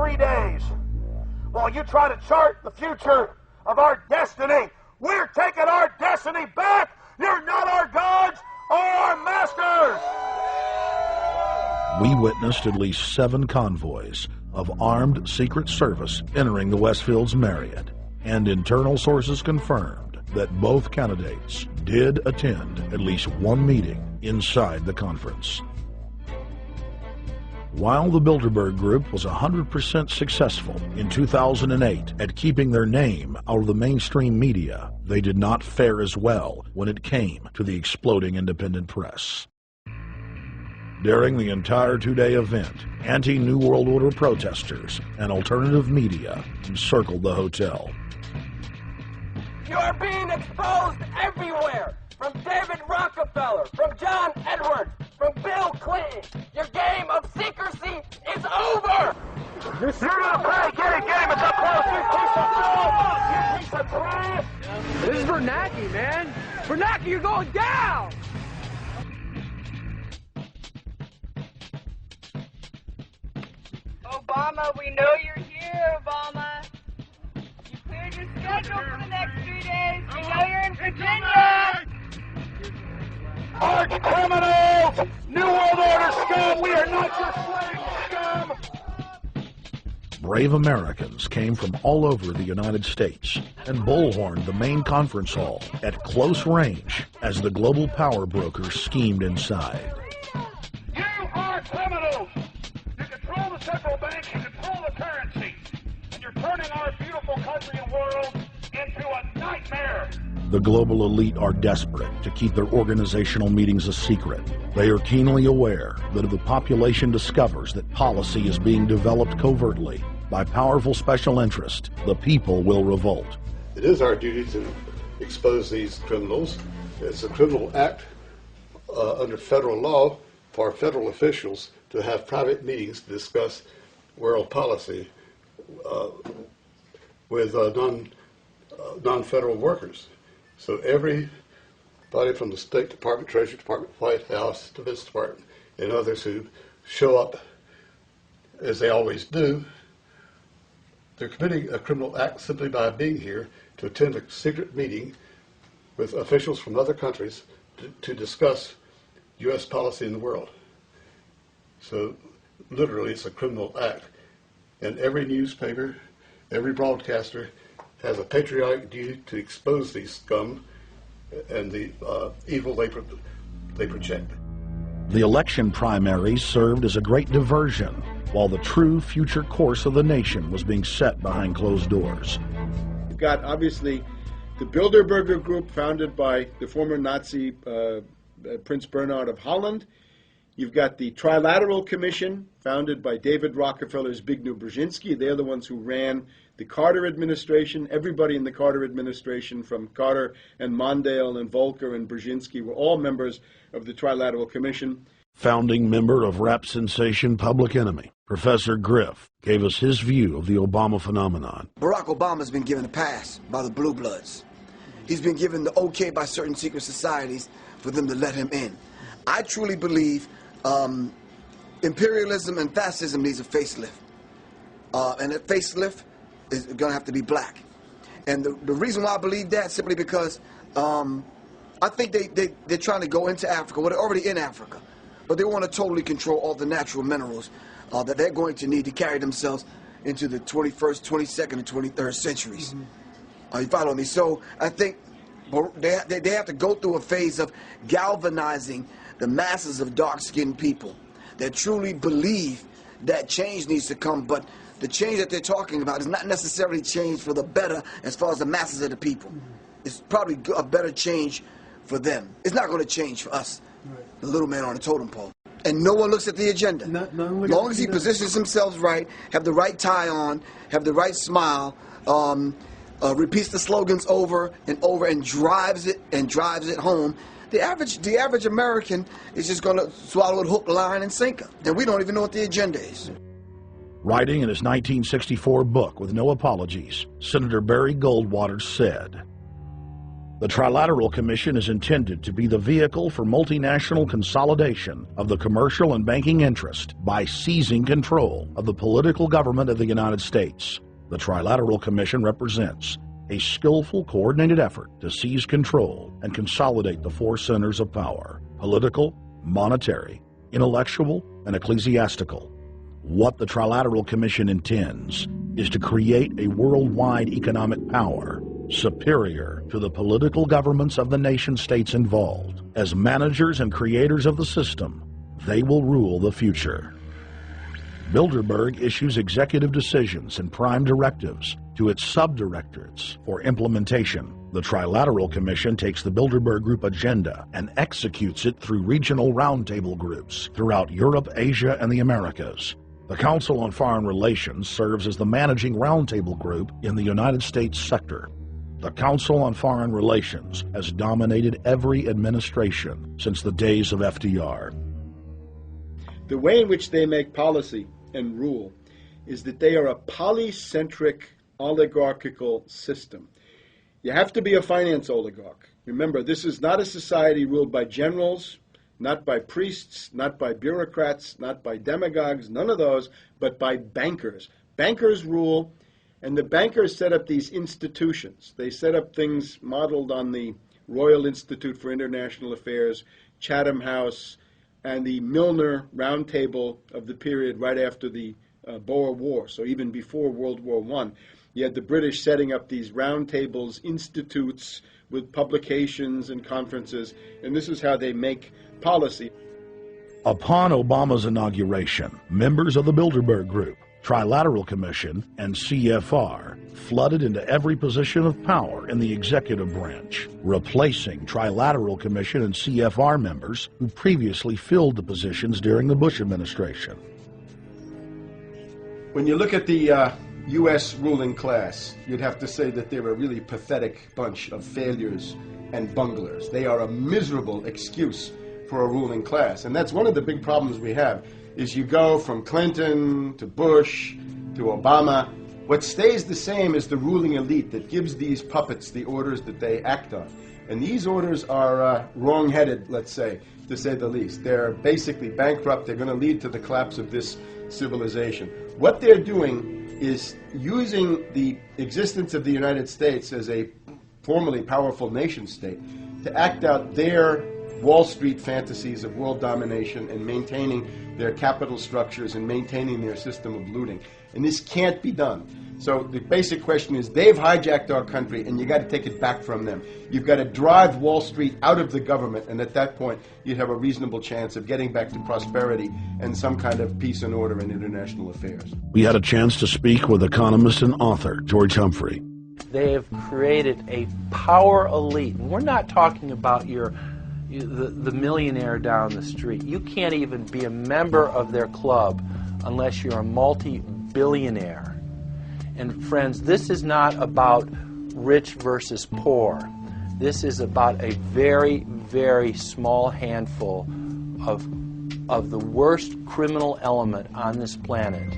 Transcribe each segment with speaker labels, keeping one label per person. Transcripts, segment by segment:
Speaker 1: 3 days. While you try to chart the future of our destiny, we're taking our destiny back. You're not our gods or our masters.
Speaker 2: We witnessed at least 7 convoys of armed Secret Service entering the Westfield's Marriott, and internal sources confirmed that both candidates did attend at least one meeting inside the conference. While the Bilderberg Group was 100% successful in 2008 at keeping their name out of the mainstream media, they did not fare as well when it came to the exploding independent press. During the entire 2-day event, anti-New World Order protesters and alternative media encircled the hotel.
Speaker 3: You are being exposed everywhere! From David Rockefeller, from John Edwards, from Bill Clinton. Your game of secrecy is over!
Speaker 1: You're gonna play, get it, game, it's up close, you piece of trash! You piece of trash!
Speaker 4: This is Bernanke, man! Bernanke, you're going down!
Speaker 5: Obama, we know you're here, Obama. You cleared your schedule for the next 3 days. We know you're in Virginia.
Speaker 1: Arch criminals! New World Order scum! We are not your slave scum!
Speaker 2: Brave Americans came from all over the United States and bullhorned the main conference hall at close range as the global power brokers schemed inside.
Speaker 1: You are criminals! You control the central bank, you control the currency, and you're turning our beautiful country and world into a nightmare!
Speaker 2: The global elite are desperate to keep their organizational meetings a secret. They are keenly aware that if the population discovers that policy is being developed covertly by powerful special interest, the people will revolt.
Speaker 6: It is our duty to expose these criminals. It's a criminal act under federal law for federal officials to have private meetings to discuss world policy with non-federal workers. So everybody from the State Department, Treasury Department, White House, Defense Department, and others who show up, as they always do, they're committing a criminal act simply by being here to attend a secret meeting with officials from other countries to discuss U.S. policy in the world. So literally it's a criminal act. And every newspaper, every broadcaster has a patriotic duty to expose these scum and the evil they project.
Speaker 2: The election primaries served as a great diversion, while the true future course of the nation was being set behind closed doors.
Speaker 7: You've got, obviously, the Bilderberger Group, founded by the former Nazi Prince Bernhard of Holland. You've got the Trilateral Commission, founded by David Rockefeller's Zbigniew Brzezinski. They're the ones who ran the Carter administration. Everybody in the Carter administration, from Carter and Mondale and Volcker and Brzezinski, were all members of the Trilateral Commission.
Speaker 2: Founding member of rap sensation Public Enemy, Professor Griff, gave us his view of the Obama phenomenon.
Speaker 8: Barack Obama's been given a pass by the Blue Bloods. He's been given the okay by certain secret societies for them to let him in. I truly believe imperialism and fascism needs a facelift. And that facelift is going to have to be black. And the reason why I believe that, simply because I think they're trying to go into Africa. Well, they're already in Africa. But they want to totally control all the natural minerals that they're going to need to carry themselves into the 21st, 22nd, and 23rd centuries. You follow me? So I think they have to go through a phase of galvanizing the masses of dark-skinned people that truly believe that change needs to come, but the change that they're talking about is not necessarily change for the better as far as the masses of the people. It's probably a better change for them. It's not going to change for us, the little man on the totem pole. And no one looks at the agenda. As long as he positions himself right, have the right tie on, have the right smile, repeats the slogans over and over and drives it home, the average American is just going to swallow it hook, line, and sinker. And we don't even know what the agenda is.
Speaker 2: Writing in his 1964 book, With No Apologies, Senator Barry Goldwater said, The Trilateral Commission is intended to be the vehicle for multinational consolidation of the commercial and banking interest by seizing control of the political government of the United States. The Trilateral Commission represents a skillful, coordinated effort to seize control and consolidate the four centers of power: political, monetary, intellectual, and ecclesiastical. What the Trilateral Commission intends is to create a worldwide economic power superior to the political governments of the nation-states involved. As managers and creators of the system, they will rule the future. Bilderberg issues executive decisions and prime directives to its subdirectorates for implementation. The Trilateral Commission takes the Bilderberg Group agenda and executes it through regional roundtable groups throughout Europe, Asia, and the Americas. The Council on Foreign Relations serves as the managing roundtable group in the United States sector. The Council on Foreign Relations has dominated every administration since the days of FDR.
Speaker 7: The way in which they make policy and rule is that they are a polycentric oligarchical system. You have to be a finance oligarch. Remember, this is not a society ruled by generals, not by priests, not by bureaucrats, not by demagogues, none of those, but by bankers. Bankers rule, and the bankers set up these institutions. They set up things modeled on the Royal Institute for International Affairs, Chatham House, and the Milner Roundtable of the period right after the Boer War, so even before World War I. You had the British setting up these roundtables, institutes with publications and conferences, and this is how they make policy.
Speaker 2: Upon Obama's inauguration, members of the Bilderberg Group, Trilateral Commission, and CFR flooded into every position of power in the executive branch, replacing Trilateral Commission and CFR members who previously filled the positions during the Bush administration.
Speaker 7: When you look at the U.S. ruling class, you'd have to say that they're a really pathetic bunch of failures and bunglers. They are a miserable excuse for a ruling class. And that's one of the big problems we have, is you go from Clinton to Bush to Obama. What stays the same is the ruling elite that gives these puppets the orders that they act on. And these orders are wrong-headed, let's say, to say the least. They're basically bankrupt. They're going to lead to the collapse of this civilization. What they're doing is using the existence of the United States as a formerly powerful nation-state to act out their Wall Street fantasies of world domination and maintaining their capital structures and maintaining their system of looting. And this can't be done. So the basic question is, they've hijacked our country, and you got to take it back from them. You've got to drive Wall Street out of the government, and at that point, you'd have a reasonable chance of getting back to prosperity and some kind of peace and order in international affairs.
Speaker 2: We had a chance to speak with economist and author George Humphrey.
Speaker 9: They have created a power elite. And we're not talking about the millionaire down the street. You can't even be a member of their club unless you're a multi-billionaire. And friends, this is not about rich versus poor. This is about a very, very small handful of the worst criminal element on this planet,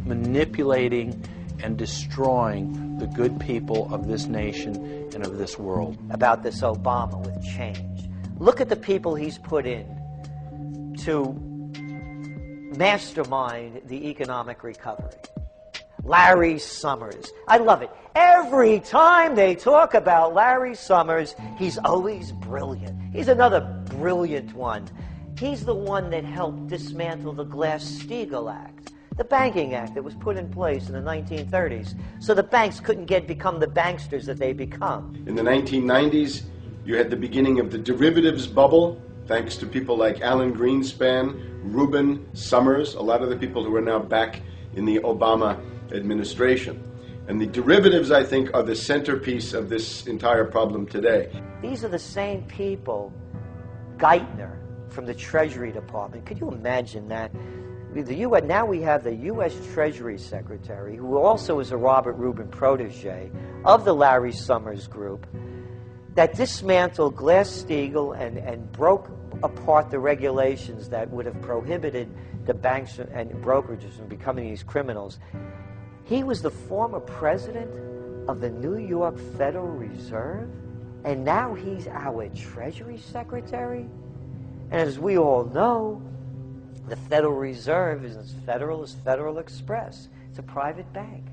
Speaker 9: manipulating and destroying the good people of this nation and of this world.
Speaker 10: About this Obama with change. Look at the people he's put in to mastermind the economic recovery. Larry Summers. I love it. Every time they talk about Larry Summers, he's always brilliant. He's another brilliant one. He's the one that helped dismantle the Glass-Steagall Act, the banking act that was put in place in the 1930s, so the banks couldn't become the banksters that they become.
Speaker 7: In the 1990s, you had the beginning of the derivatives bubble, thanks to people like Alan Greenspan, Rubin, Summers, a lot of the people who are now back in the Obama administration. And the derivatives, I think, are the centerpiece of this entire problem today.
Speaker 10: These are the same people. Geithner from the Treasury Department. Could you imagine that? Now we have the U.S. Treasury Secretary, who also is a Robert Rubin protege of the Larry Summers group, that dismantled Glass-Steagall and broke apart the regulations that would have prohibited the banks and brokerages from becoming these criminals. He was the former president of the New York Federal Reserve. And now he's our Treasury Secretary. And as we all know, the Federal Reserve is as Federal Express. It's a private bank.